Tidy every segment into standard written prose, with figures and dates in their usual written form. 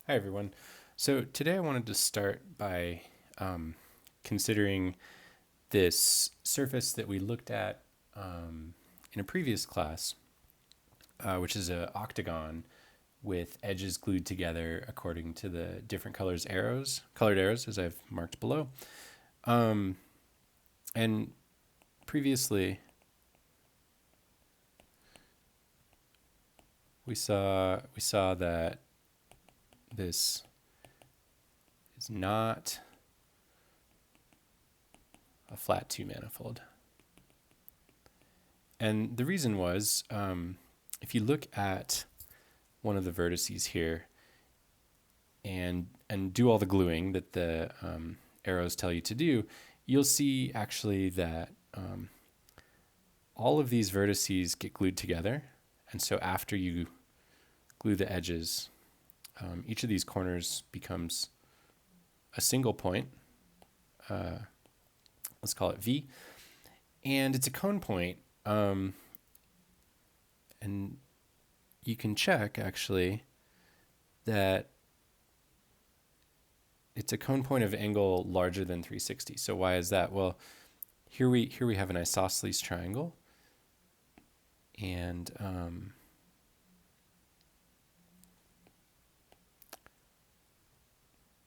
Hi, everyone. So today I wanted to start by considering this surface that we looked at in a previous class, which is an octagon with edges glued together according to the different colored arrows, as I've marked below. And previously, we saw that this is not a flat two manifold. And the reason was, if you look at one of the vertices here and do all the gluing that the arrows tell you to do, you'll see actually that all of these vertices get glued together. And so after you glue the edges, each of these corners becomes a single point. Let's call it V. And it's a cone point. And you can check actually that it's a cone point of angle larger than 360. So why is that? Well, here we have an isosceles triangle, and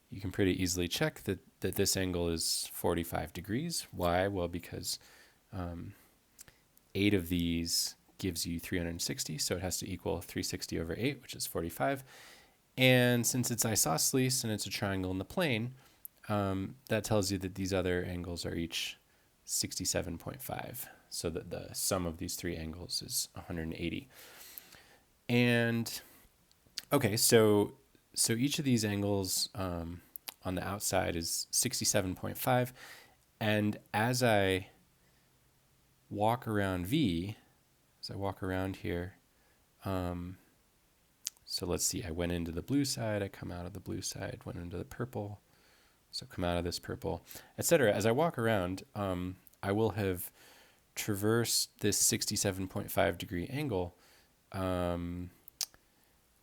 you can pretty easily check that this angle is 45 degrees. Why? Well, because 8 of these gives you 360, so it has to equal 360 over 8, which is 45. And since it's isosceles and it's a triangle in the plane, that tells you that these other angles are each 67.5, so that the sum of these three angles is 180. And okay, so each of these angles on the outside is 67.5, and as I walk around V, as I walk around here, so let's see, I went into the blue side, I come out of the blue side, went into the purple, so come out of this purple, etc. As I walk around, I will have traversed this 67.5 degree angle,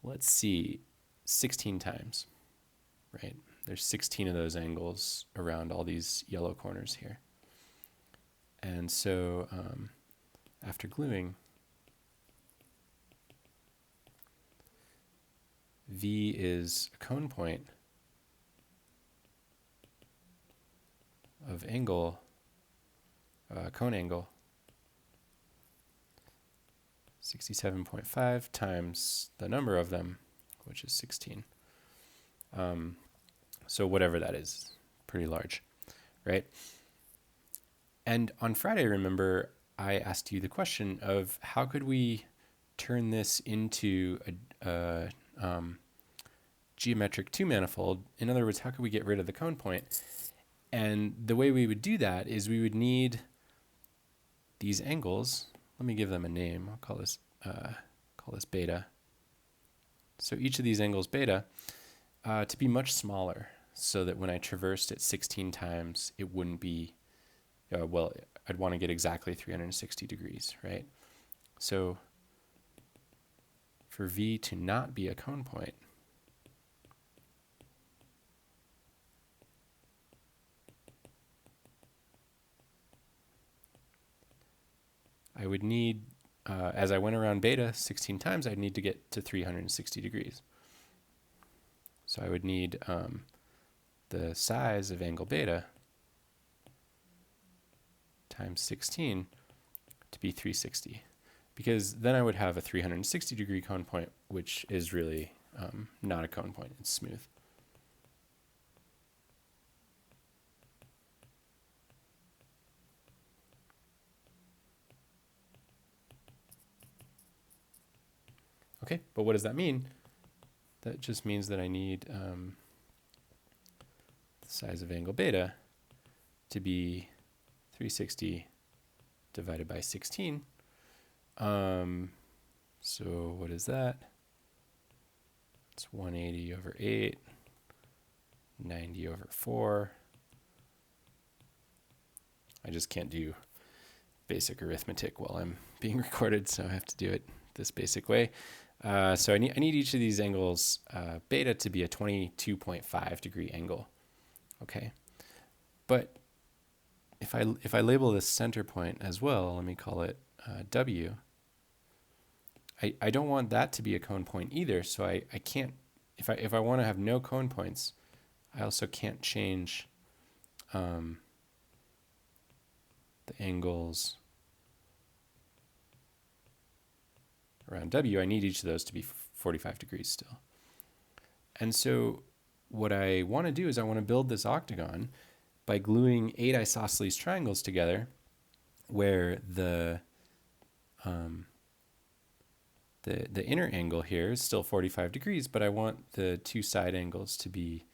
let's see, 16 times, right? There's 16 of those angles around all these yellow corners here. And so after gluing, V is a cone point of angle, cone angle, 67.5 times the number of them, which is 16. So whatever that is, pretty large, right? And on Friday, remember, I asked you the question of how could we turn this into a geometric two manifold? In other words, how could we get rid of the cone point? And the way we would do that is we would need these angles. Let me give them a name. I'll call this beta. So each of these angles beta to be much smaller, so that when I traversed it 16 times, it wouldn't be, well, I'd want to get exactly 360 degrees, right? So for V to not be a cone point, I would need, as I went around beta 16 times, I'd need to get to 360 degrees. So I would need the size of angle beta times 16 to be 360, because then I would have a 360 degree cone point, which is really not a cone point, it's smooth. Okay, but what does that mean? That just means that I need the size of angle beta to be 360 divided by 16. So what is that? It's 180 over 8, 90 over 4. I just can't do basic arithmetic while I'm being recorded, so I have to do it this basic way. So I need each of these angles beta to be a 22.5 degree angle. Okay, but if I label this center point as well, let me call it W. I don't want that to be a cone point either. So I can't, if I want to have no cone points, I also can't change the angles around W. I need each of those to be 45 degrees still. And so what I want to do is I want to build this octagon by gluing 8 isosceles triangles together where the inner angle here is still 45 degrees, but I want the two side angles to be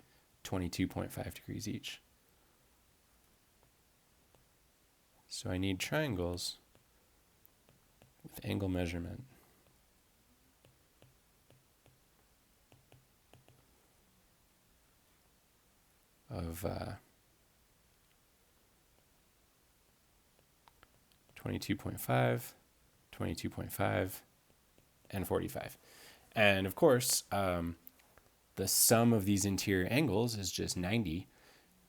22.5 degrees each. So I need triangles with angle measurement of 22.5, 22.5, and 45. And of course, the sum of these interior angles is just 90,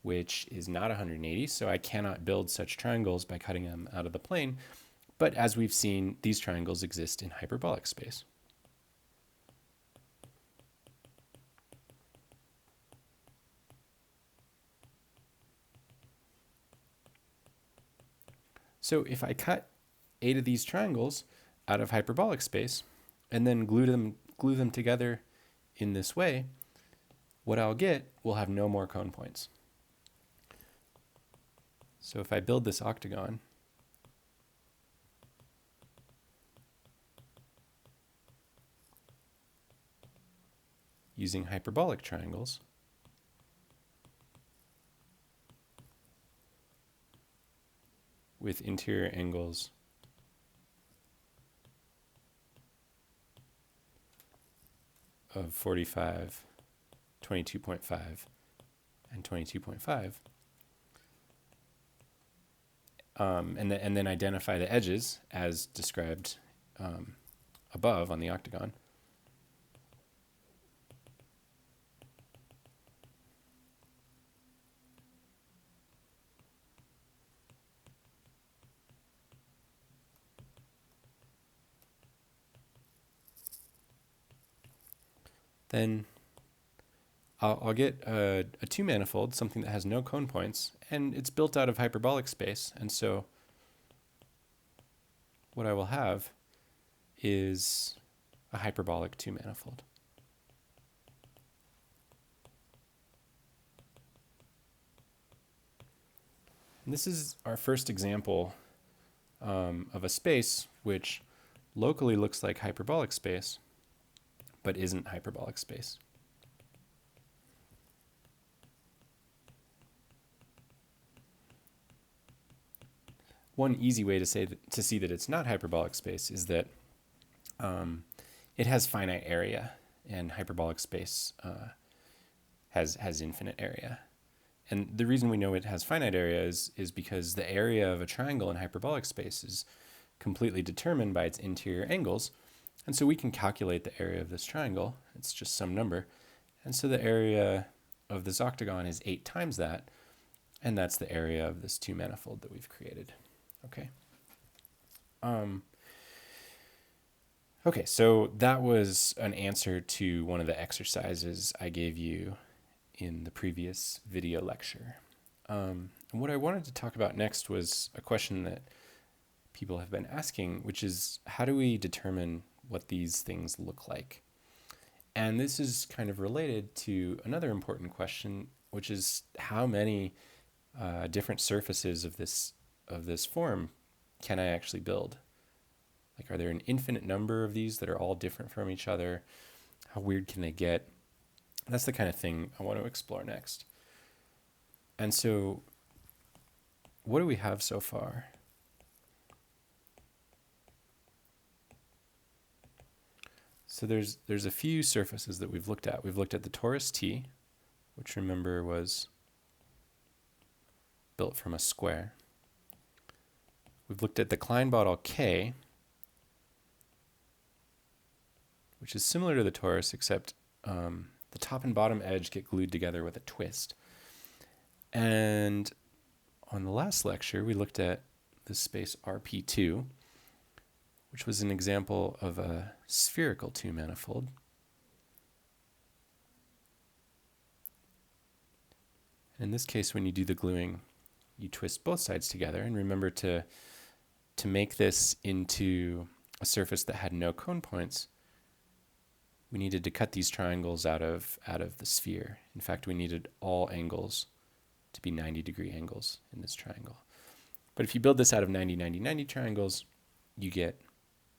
which is not 180, so I cannot build such triangles by cutting them out of the plane. But as we've seen, these triangles exist in hyperbolic space. So if I cut 8 of these triangles out of hyperbolic space and then glue them together in this way, what I'll get will have no more cone points. So if I build this octagon, using hyperbolic triangles, with interior angles of 45, 22.5, and 22.5, and then identify the edges as described above on the octagon. Then I'll get a two-manifold, something that has no cone points, and it's built out of hyperbolic space. And so what I will have is a hyperbolic two-manifold. And this is our first example of a space which locally looks like hyperbolic space, but isn't hyperbolic space. One easy way to see that it's not hyperbolic space is that it has finite area, and hyperbolic space has infinite area. And the reason we know it has finite area is because the area of a triangle in hyperbolic space is completely determined by its interior angles. And so we can calculate the area of this triangle. It's just some number. And so the area of this octagon is 8 times that, and that's the area of this two-manifold that we've created. Okay. Okay, so that was an answer to one of the exercises I gave you in the previous video lecture. And what I wanted to talk about next was a question that people have been asking, which is how do we determine what these things look like? And this is kind of related to another important question, which is how many different surfaces of this form can I actually build? Like, are there an infinite number of these that are all different from each other? How weird can they get? That's the kind of thing I want to explore next. And so, what do we have so far? So there's a few surfaces that we've looked at. We've looked at the torus T, which remember was built from a square. We've looked at the Klein-Bottle K, which is similar to the torus, except the top and bottom edge get glued together with a twist. And on the last lecture, we looked at this space RP2, which was an example of a spherical two-manifold. In this case, when you do the gluing, you twist both sides together. And remember to make this into a surface that had no cone points, we needed to cut these triangles out of the sphere. In fact, we needed all angles to be 90-degree angles in this triangle. But if you build this out of 90, 90, 90 triangles, you get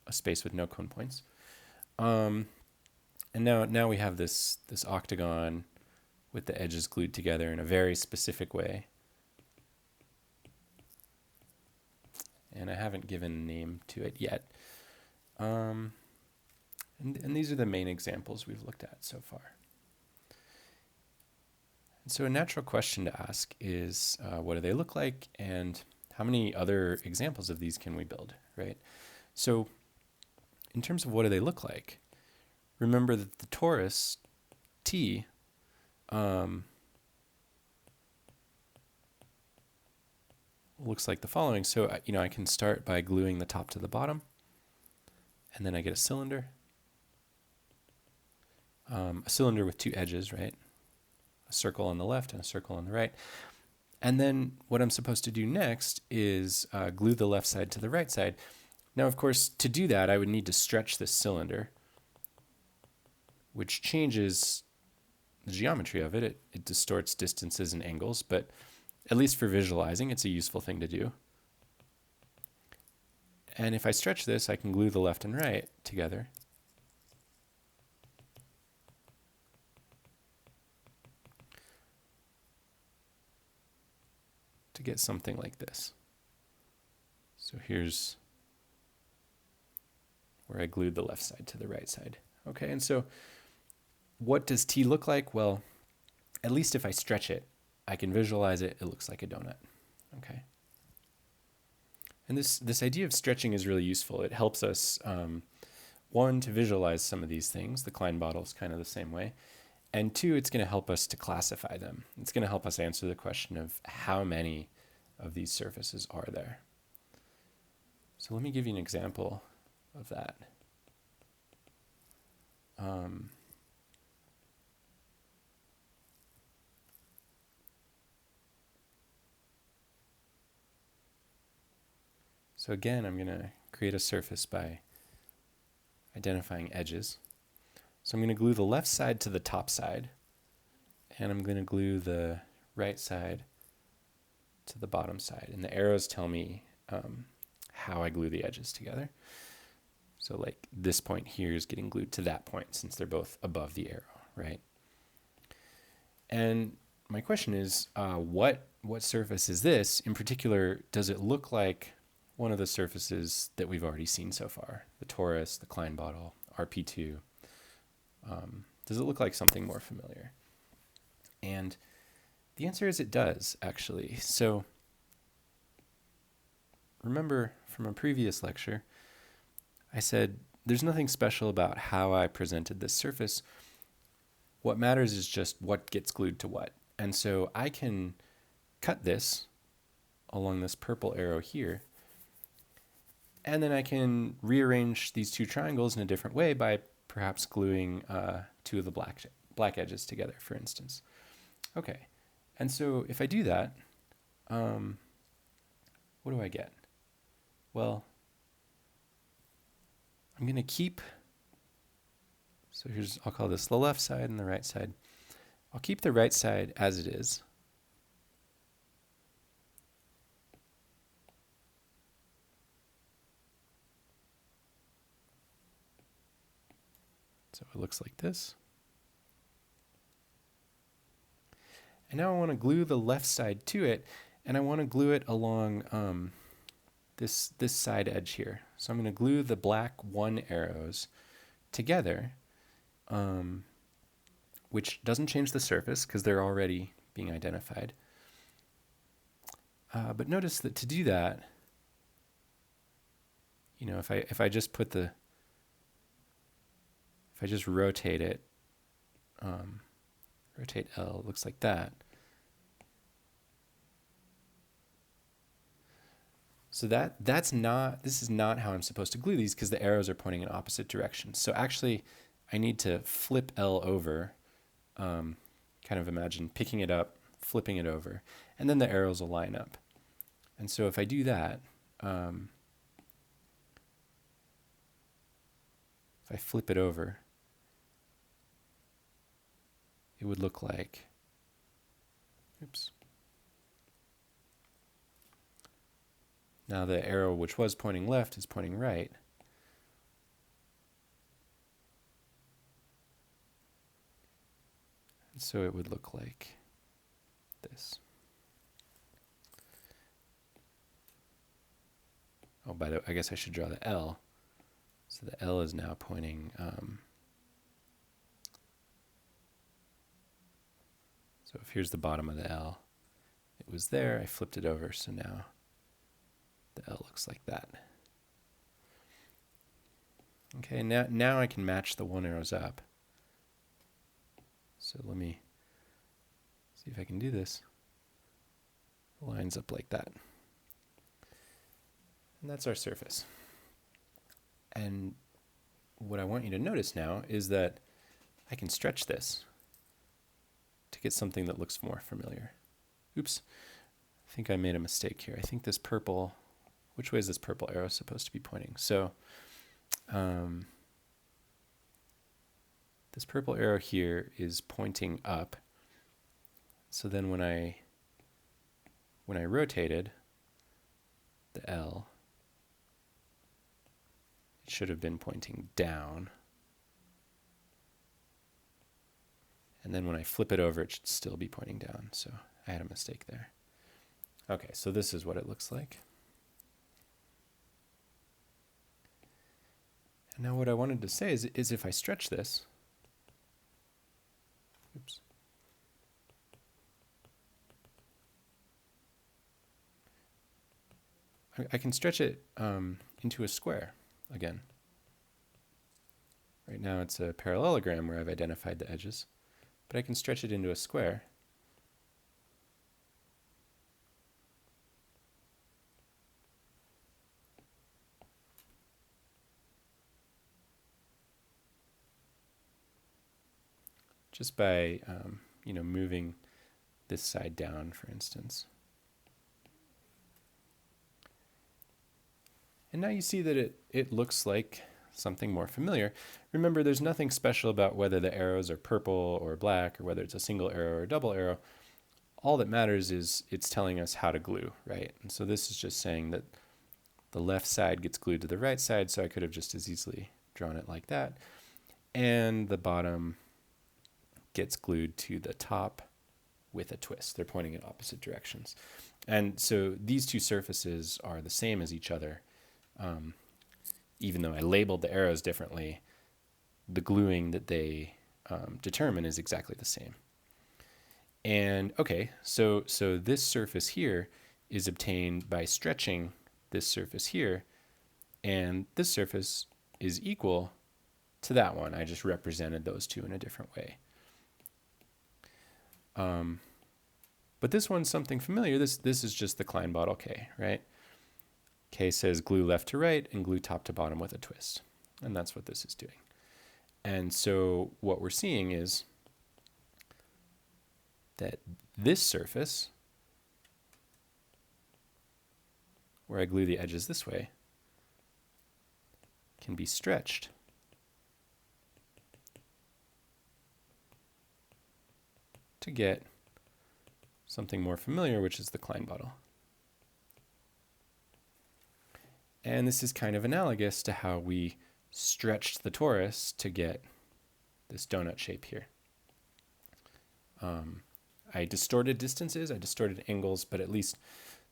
a space with no cone points. And now we have this octagon with the edges glued together in a very specific way. And I haven't given a name to it yet. And these are the main examples we've looked at so far. And so a natural question to ask is, what do they look like, and how many other examples of these can we build, right? So in terms of what do they look like, remember that the torus T looks like the following. So I can start by gluing the top to the bottom, and then I get a cylinder with two edges, right? A circle on the left and a circle on the right. And then what I'm supposed to do next is glue the left side to the right side. Now, of course, to do that, I would need to stretch this cylinder, which changes the geometry of it. It distorts distances and angles, but at least for visualizing, it's a useful thing to do. And if I stretch this, I can glue the left and right together. To get something like this. So here's where I glued the left side to the right side. Okay, and so what does T look like? Well, at least if I stretch it, I can visualize it. It looks like a donut. Okay. And this idea of stretching is really useful. It helps us, one, to visualize some of these things. The Klein bottle is kind of the same way. And two, it's going to help us to classify them. It's going to help us answer the question of how many of these surfaces are there. So let me give you an example of that. So again, I'm going to create a surface by identifying edges. So I'm going to glue the left side to the top side, and I'm going to glue the right side to the bottom side. And the arrows tell me how I glue the edges together. So like this point here is getting glued to that point since they're both above the arrow, right? And my question is, what surface is this? In particular, does it look like one of the surfaces that we've already seen so far? The torus, the Klein bottle, RP2. Does it look like something more familiar? And the answer is it does, actually. So remember from a previous lecture, I said there's nothing special about how I presented this surface. What matters is just what gets glued to what. And so I can cut this along this purple arrow here, and then I can rearrange these two triangles in a different way by perhaps gluing two of the black edges together, for instance. Okay, and so if I do that, what do I get? Well, I'm going to keep, so I'll call this the left side and the right side. I'll keep the right side as it is. So it looks like this. And now I want to glue the left side to it, and I want to glue it along this side edge here. So I'm going to glue the black 1 arrows together, which doesn't change the surface because they're already being identified. But notice that to do that, if I just put the if I just rotate it, rotate L, it looks like that. So this is not how I'm supposed to glue these because the arrows are pointing in opposite directions. So actually, I need to flip L over, kind of imagine picking it up, flipping it over, and then the arrows will line up. And so if I do that, if I flip it over, it would look like, oops. Now the arrow which was pointing left is pointing right. And so it would look like this. Oh, by the way, I guess I should draw the L. So the L is now pointing, so if here's the bottom of the L, it was there, I flipped it over, so now the L looks like that. Okay, now I can match the one arrows up. So let me see if I can do this. It lines up like that. And that's our surface. And what I want you to notice now is that I can stretch this to get something that looks more familiar. Oops, I think I made a mistake here. I think this purple, which way is this purple arrow supposed to be pointing? So this purple arrow here is pointing up. So then when I rotated the L, it should have been pointing down. And then when I flip it over, it should still be pointing down. So I had a mistake there. Okay, so this is what it looks like. And now what I wanted to say is if I stretch this, oops. I can stretch it into a square again. Right now it's a parallelogram where I've identified the edges, but I can stretch it into a square. Just by moving this side down, for instance. And now you see that it looks like something more familiar. Remember, there's nothing special about whether the arrows are purple or black or whether it's a single arrow or a double arrow. All that matters is it's telling us how to glue, right? And so this is just saying that the left side gets glued to the right side, so I could have just as easily drawn it like that. And the bottom gets glued to the top with a twist. They're pointing in opposite directions. And so these two surfaces are the same as each other. Even though I labeled the arrows differently, the gluing that they determine is exactly the same. And okay, so this surface here is obtained by stretching this surface here, and this surface is equal to that one. I just represented those two in a different way. But this one's something familiar. This is just the Klein bottle K, right? K says glue left to right and glue top to bottom with a twist. And that's what this is doing. And so what we're seeing is that this surface, where I glue the edges this way, can be stretched to get something more familiar, which is the Klein bottle. And this is kind of analogous to how we stretched the torus to get this donut shape here. I distorted distances, I distorted angles, but at least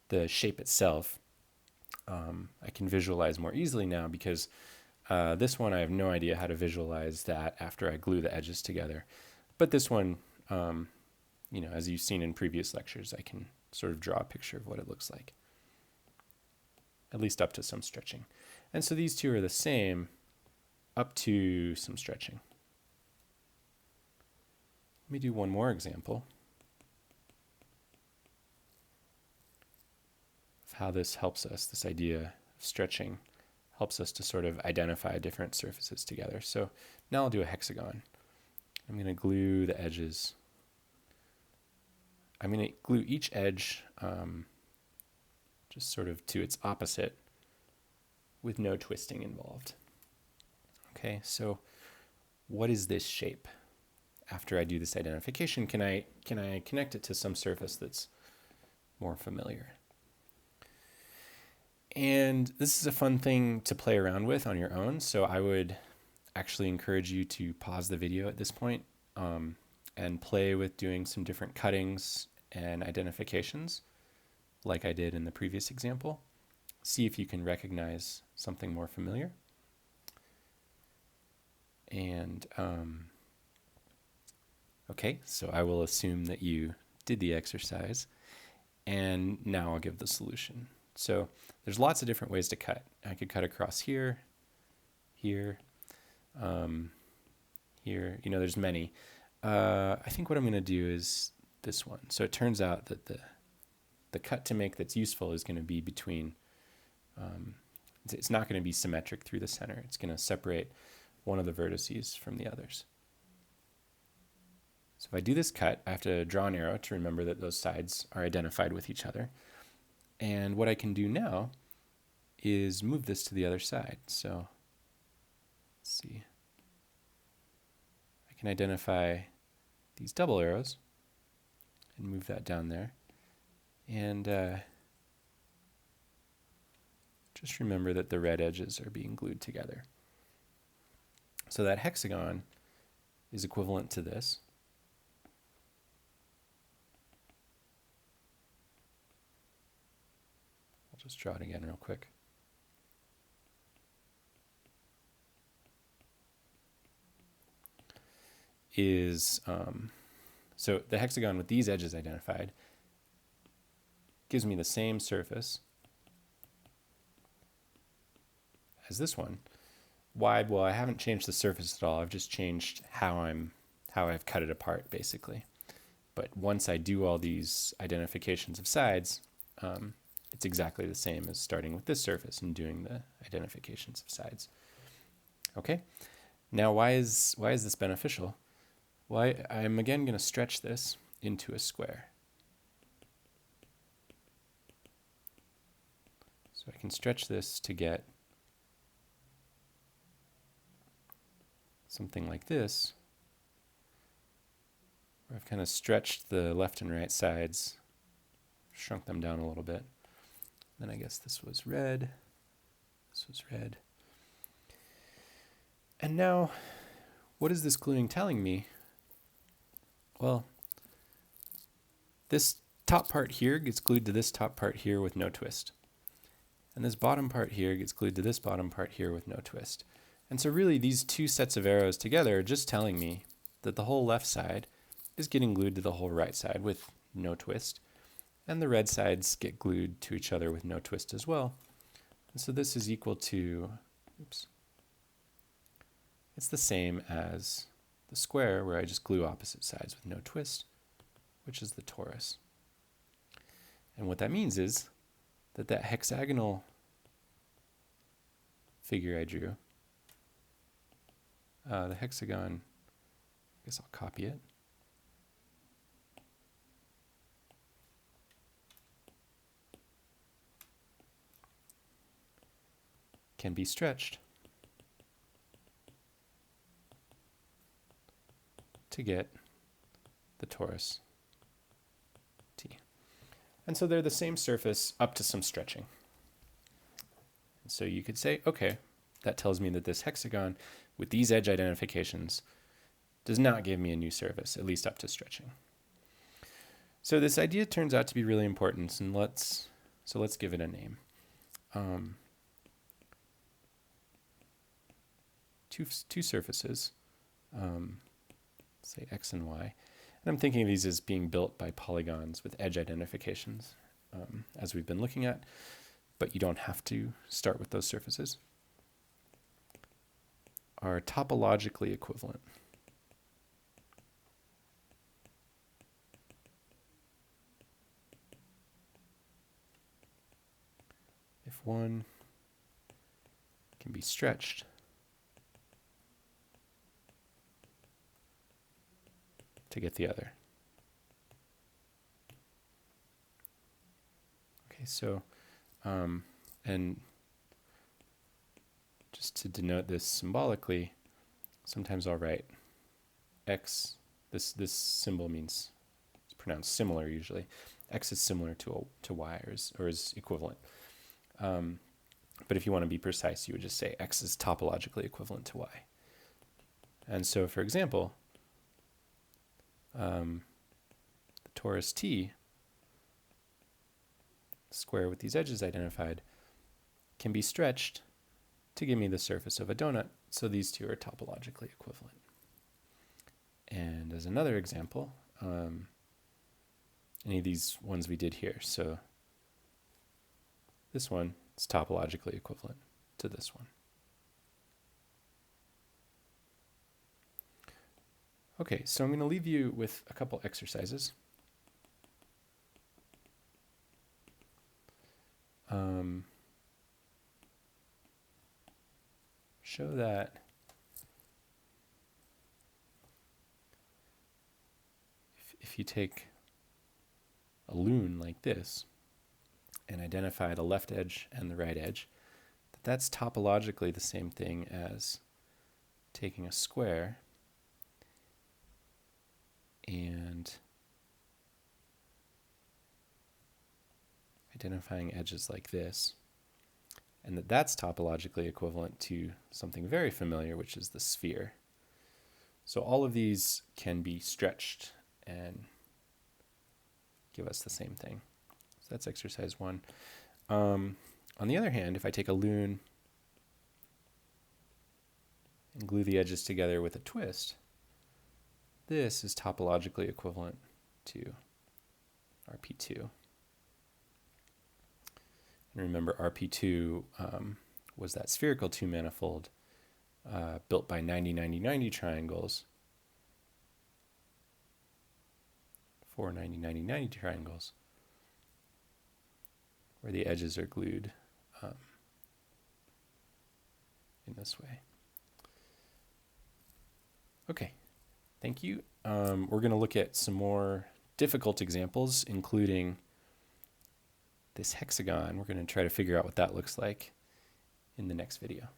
the shape itself I can visualize more easily now, because this one I have no idea how to visualize that after I glue the edges together. But this one, as you've seen in previous lectures, I can sort of draw a picture of what it looks like, at least up to some stretching. And so these two are the same up to some stretching. Let me do one more example of how this helps us, this idea of stretching helps us to sort of identify different surfaces together. So now I'll do a hexagon. I'm going to glue the edges. I'm going to glue each edge just sort of to its opposite with no twisting involved. Okay, so what is this shape? After I do this identification, can I connect it to some surface that's more familiar? And this is a fun thing to play around with on your own. So I would actually encourage you to pause the video at this point and play with doing some different cuttings and identifications like I did in the previous example. See if you can recognize something more familiar. And okay, so I will assume that you did the exercise, and now I'll give the solution. So there's lots of different ways to cut. I could cut across here, here, here. You know, there's many. I think what I'm going to do is this one. So it turns out that the cut to make that's useful is going to be between, it's not going to be symmetric through the center. It's going to separate one of the vertices from the others. So if I do this cut, I have to draw an arrow to remember that those sides are identified with each other. And what I can do now is move this to the other side. So let's see. I can identify these double arrows and move that down there. And just remember that the red edges are being glued together. So that hexagon is equivalent to this. I'll just draw it again real quick. So the hexagon with these edges identified gives me the same surface as this one. Why? Well, I haven't changed the surface at all. I've just changed how I've cut it apart, basically. But once I do all these identifications of sides, it's exactly the same as starting with this surface and doing the identifications of sides. Okay. Now, why is this beneficial? Well, I'm again going to stretch this into a square. So I can stretch this to get something like this, where I've kind of stretched the left and right sides, shrunk them down a little bit. Then I guess this was red, this was red. And now, what is this gluing telling me? Well, this top part here gets glued to this top part here with no twist. And this bottom part here gets glued to this bottom part here with no twist. And so really these two sets of arrows together are just telling me that the whole left side is getting glued to the whole right side with no twist. And the red sides get glued to each other with no twist as well. And so this is equal to, oops, it's the same as the square where I just glue opposite sides with no twist, which is the torus. And what that means is that hexagonal figure I drew, the hexagon, I guess I'll copy it. Can be stretched to get the torus T. And so they're the same surface up to some stretching. And so you could say, okay, that tells me that this hexagon with these edge identifications does not give me a new surface, at least up to stretching. So this idea turns out to be really important, and let's give it a name. Two surfaces, say X and Y. And I'm thinking of these as being built by polygons with edge identifications, as we've been looking at, but you don't have to start with those surfaces, are topologically equivalent. one can be stretched to get the other. Okay, so, and just to denote this symbolically, sometimes I'll write x, this symbol means, it's pronounced similar usually. X is similar to y, or is equivalent. But if you want to be precise, you would just say x is topologically equivalent to y. And so, for example, the torus T, square with these edges identified, can be stretched to give me the surface of a donut, so these two are topologically equivalent. And as another example, any of these ones we did here, so this one is topologically equivalent to this one. Okay, so I'm going to leave you with a couple exercises. Show that if you take a loon like this and identify the left edge and the right edge, that's topologically the same thing as taking a square and identifying edges like this, and that's topologically equivalent to something very familiar, which is the sphere. So all of these can be stretched and give us the same thing. So that's exercise 1. On the other hand, if I take a loon and glue the edges together with a twist, this is topologically equivalent to RP2. And remember, RP2 was that spherical two-manifold built by 90-90-90 triangles, 4 90-90-90 triangles, where the edges are glued in this way. Okay, thank you. We're going to look at some more difficult examples, including this hexagon. We're going to try to figure out what that looks like in the next video.